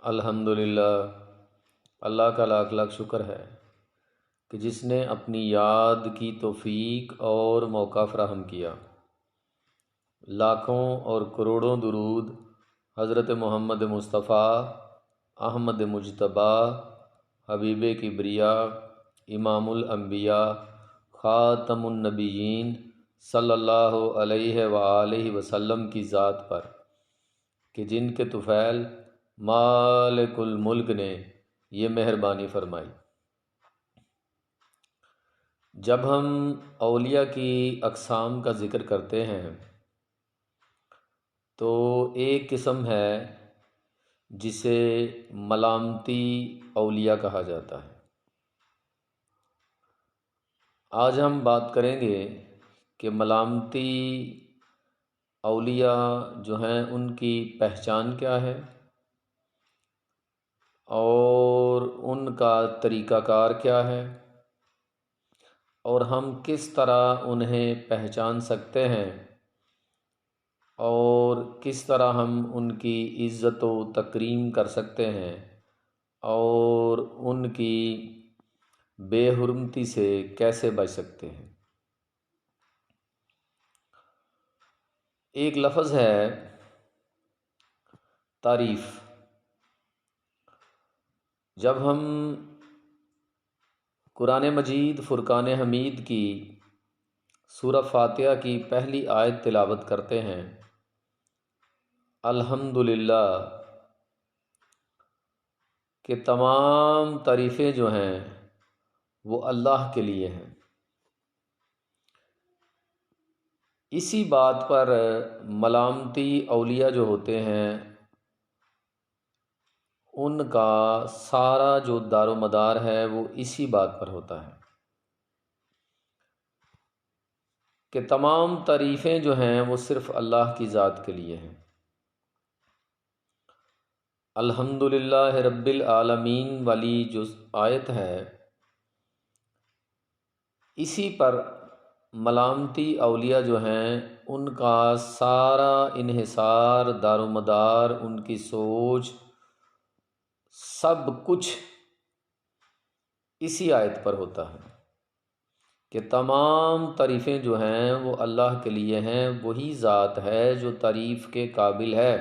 الحمدللہ، اللہ کا لاکھ لاکھ شکر ہے کہ جس نے اپنی یاد کی توفیق اور موقع فراہم کیا۔ لاکھوں اور کروڑوں درود حضرت محمد مصطفیٰ احمد مجتبیٰ حبیب کبریا امام الانبیاء خاتم النبیین صلی اللہ علیہ وآلہ وسلم کی ذات پر کہ جن کے طفیل مالک الملک نے یہ مہربانی فرمائی۔ جب ہم اولیاء کی اقسام کا ذکر کرتے ہیں تو ایک قسم ہے جسے ملامتی اولیاء کہا جاتا ہے۔ آج ہم بات کریں گے کہ ملامتی اولیاء جو ہیں ان کی پہچان کیا ہے اور ان کا طریقہ کار کیا ہے، اور ہم کس طرح انہیں پہچان سکتے ہیں اور کس طرح ہم ان کی عزت و تکریم کر سکتے ہیں اور ان کی بے حرمتی سے کیسے بچ سکتے ہیں۔ ایک لفظ ہے تعریف۔ جب ہم قرآن مجید فرقان حمید کی سورہ فاتحہ کی پہلی آیت تلاوت کرتے ہیں، الحمدللہ، کہ تمام تعریفیں جو ہیں وہ اللہ کے لیے ہیں۔ اسی بات پر ملامتی اولیاء جو ہوتے ہیں ان کا سارا جو دار و مدار ہے وہ اسی بات پر ہوتا ہے کہ تمام تعریفیں جو ہیں وہ صرف اللہ کی ذات کے لیے ہیں۔ الحمدللہ رب العالمین والی جو آیت ہے اسی پر ملامتی اولیاء جو ہیں ان کا سارا انحصار، دار و مدار، ان کی سوچ، سب کچھ اسی آیت پر ہوتا ہے کہ تمام تعریفیں جو ہیں وہ اللہ کے لیے ہیں، وہی ذات ہے جو تعریف کے قابل ہے،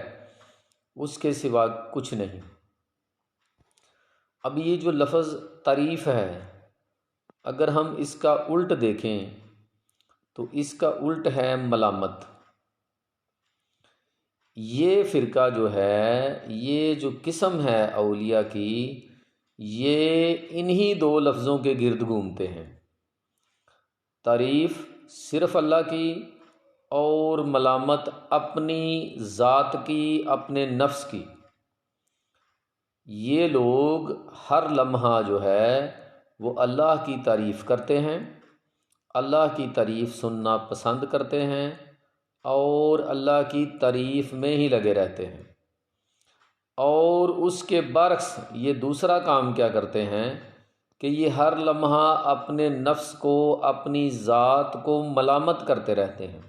اس کے سوا کچھ نہیں۔ اب یہ جو لفظ تعریف ہے، اگر ہم اس کا الٹ دیکھیں تو اس کا الٹ ہے ملامت۔ یہ فرقہ جو ہے، یہ جو قسم ہے اولیاء کی، یہ انہی دو لفظوں کے گرد گھومتے ہیں، تعریف صرف اللہ کی اور ملامت اپنی ذات کی، اپنے نفس کی۔ یہ لوگ ہر لمحہ جو ہے وہ اللہ کی تعریف کرتے ہیں، اللہ کی تعریف سننا پسند کرتے ہیں اور اللہ کی تعریف میں ہی لگے رہتے ہیں، اور اس کے برعکس یہ دوسرا کام کیا کرتے ہیں کہ یہ ہر لمحہ اپنے نفس کو، اپنی ذات کو ملامت کرتے رہتے ہیں۔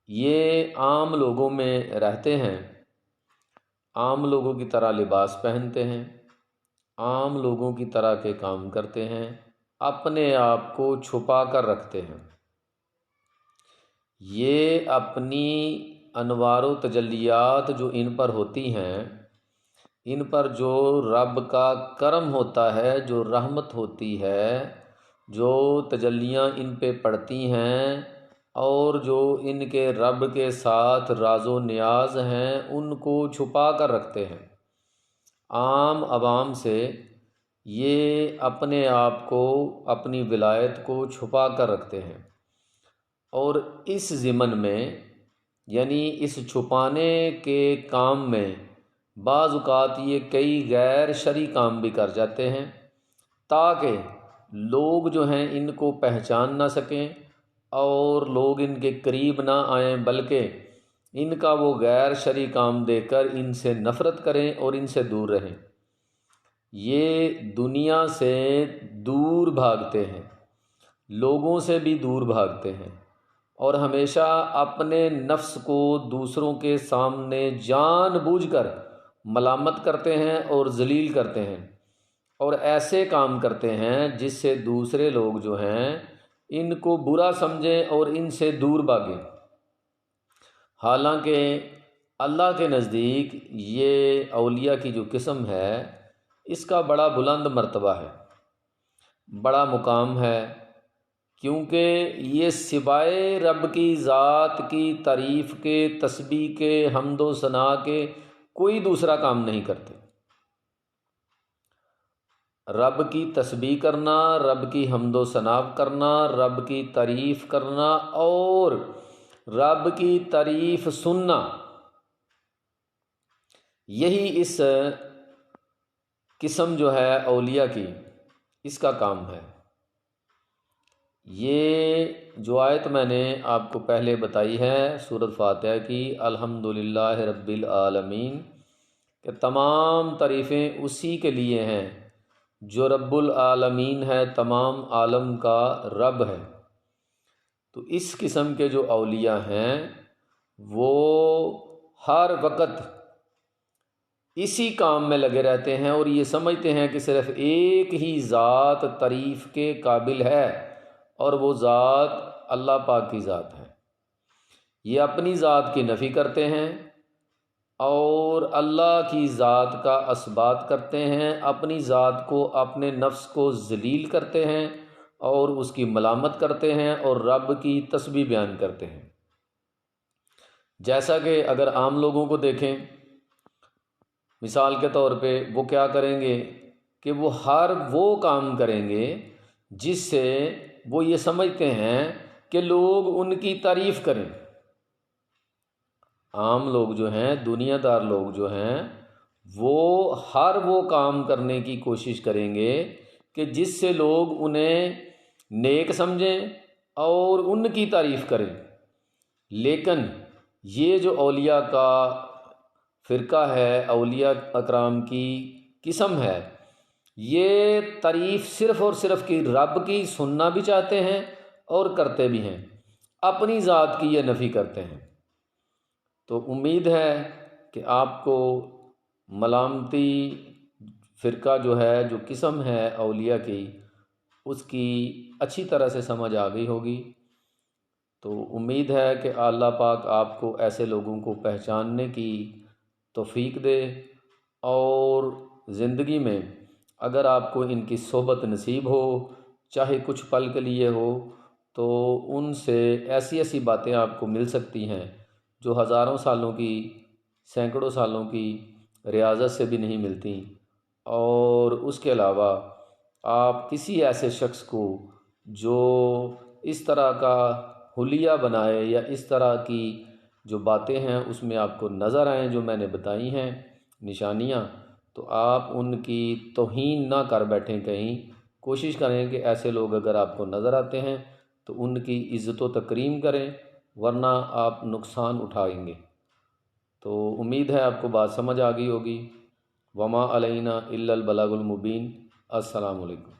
یہ عام لوگوں میں رہتے ہیں، عام لوگوں کی طرح لباس پہنتے ہیں، عام لوگوں کی طرح کے کام کرتے ہیں، اپنے آپ کو چھپا کر رکھتے ہیں۔ یہ اپنی انوار و تجلیات جو ان پر ہوتی ہیں، ان پر جو رب کا کرم ہوتا ہے، جو رحمت ہوتی ہے، جو تجلیاں ان پہ پڑتی ہیں اور جو ان کے رب کے ساتھ راز و نیاز ہیں، ان کو چھپا کر رکھتے ہیں۔ عام عوام سے یہ اپنے آپ کو، اپنی ولایت کو چھپا کر رکھتے ہیں، اور اس ضمن میں یعنی اس چھپانے کے کام میں بعض اوقات یہ کئی غیر شرعی کام بھی کر جاتے ہیں تاکہ لوگ جو ہیں ان کو پہچان نہ سکیں اور لوگ ان کے قریب نہ آئیں، بلکہ ان کا وہ غیر شرعی کام دیکھ کر ان سے نفرت کریں اور ان سے دور رہیں۔ یہ دنیا سے دور بھاگتے ہیں، لوگوں سے بھی دور بھاگتے ہیں، اور ہمیشہ اپنے نفس کو دوسروں کے سامنے جان بوجھ کر ملامت کرتے ہیں اور ذلیل کرتے ہیں اور ایسے کام کرتے ہیں جس سے دوسرے لوگ جو ہیں ان کو برا سمجھیں اور ان سے دور بھاگیں، حالانکہ اللہ کے نزدیک یہ اولیاء کی جو قسم ہے اس کا بڑا بلند مرتبہ ہے، بڑا مقام ہے، کیونکہ یہ سوائے رب کی ذات کی تعریف کے، تسبیح کے، حمد و ثنا کے کوئی دوسرا کام نہیں کرتے۔ رب کی تسبیح کرنا، رب کی حمد و ثنا کرنا، رب کی تعریف کرنا اور رب کی تعریف سننا، یہی اس قسم جو ہے اولیاء کی اس کا کام ہے۔ یہ جو آیت میں نے آپ کو پہلے بتائی ہے سورۃ فاتحہ کی، الحمدللہ رب العالمین، کہ تمام تعریفیں اسی کے لیے ہیں جو رب العالمین ہے، تمام عالم کا رب ہے۔ تو اس قسم کے جو اولیاء ہیں وہ ہر وقت اسی کام میں لگے رہتے ہیں اور یہ سمجھتے ہیں کہ صرف ایک ہی ذات تعریف کے قابل ہے اور وہ ذات اللہ پاک کی ذات ہے۔ یہ اپنی ذات کی نفی کرتے ہیں اور اللہ کی ذات کا اثبات کرتے ہیں، اپنی ذات کو، اپنے نفس کو ذلیل کرتے ہیں اور اس کی ملامت کرتے ہیں اور رب کی تسبیح بیان کرتے ہیں۔ جیسا کہ اگر عام لوگوں کو دیکھیں، مثال کے طور پہ وہ کیا کریں گے کہ وہ ہر وہ کام کریں گے جس سے وہ یہ سمجھتے ہیں کہ لوگ ان کی تعریف کریں۔ عام لوگ جو ہیں، دنیا دار لوگ جو ہیں، وہ ہر وہ کام کرنے کی کوشش کریں گے کہ جس سے لوگ انہیں نیک سمجھیں اور ان کی تعریف کریں۔ لیکن یہ جو اولیاء کا فرقہ ہے، اولیاء اکرام کی قسم ہے، یہ تعریف صرف اور صرف کی رب کی سننا بھی چاہتے ہیں اور کرتے بھی ہیں، اپنی ذات کی یہ نفی کرتے ہیں۔ تو امید ہے کہ آپ کو ملامتی فرقہ جو ہے، جو قسم ہے اولیاء کی، اس کی اچھی طرح سے سمجھ آ گئی ہوگی۔ تو امید ہے کہ اللہ پاک آپ کو ایسے لوگوں کو پہچاننے کی توفیق دے، اور زندگی میں اگر آپ کو ان کی صحبت نصیب ہو، چاہے کچھ پل کے لیے ہو، تو ان سے ایسی ایسی باتیں آپ کو مل سکتی ہیں جو ہزاروں سالوں کی، سینکڑوں سالوں کی ریاضت سے بھی نہیں ملتی۔ اور اس کے علاوہ آپ کسی ایسے شخص کو جو اس طرح کا حلیہ بنائے یا اس طرح کی جو باتیں ہیں اس میں آپ کو نظر آئیں جو میں نے بتائی ہیں نشانیاں، تو آپ ان کی توہین نہ کر بیٹھیں کہیں۔ کوشش کریں کہ ایسے لوگ اگر آپ کو نظر آتے ہیں تو ان کی عزت و تکریم کریں، ورنہ آپ نقصان اٹھائیں گے۔ تو امید ہے آپ کو بات سمجھ آ گئی ہوگی۔ وما علینا الا البلاغ المبین۔ السلام علیکم۔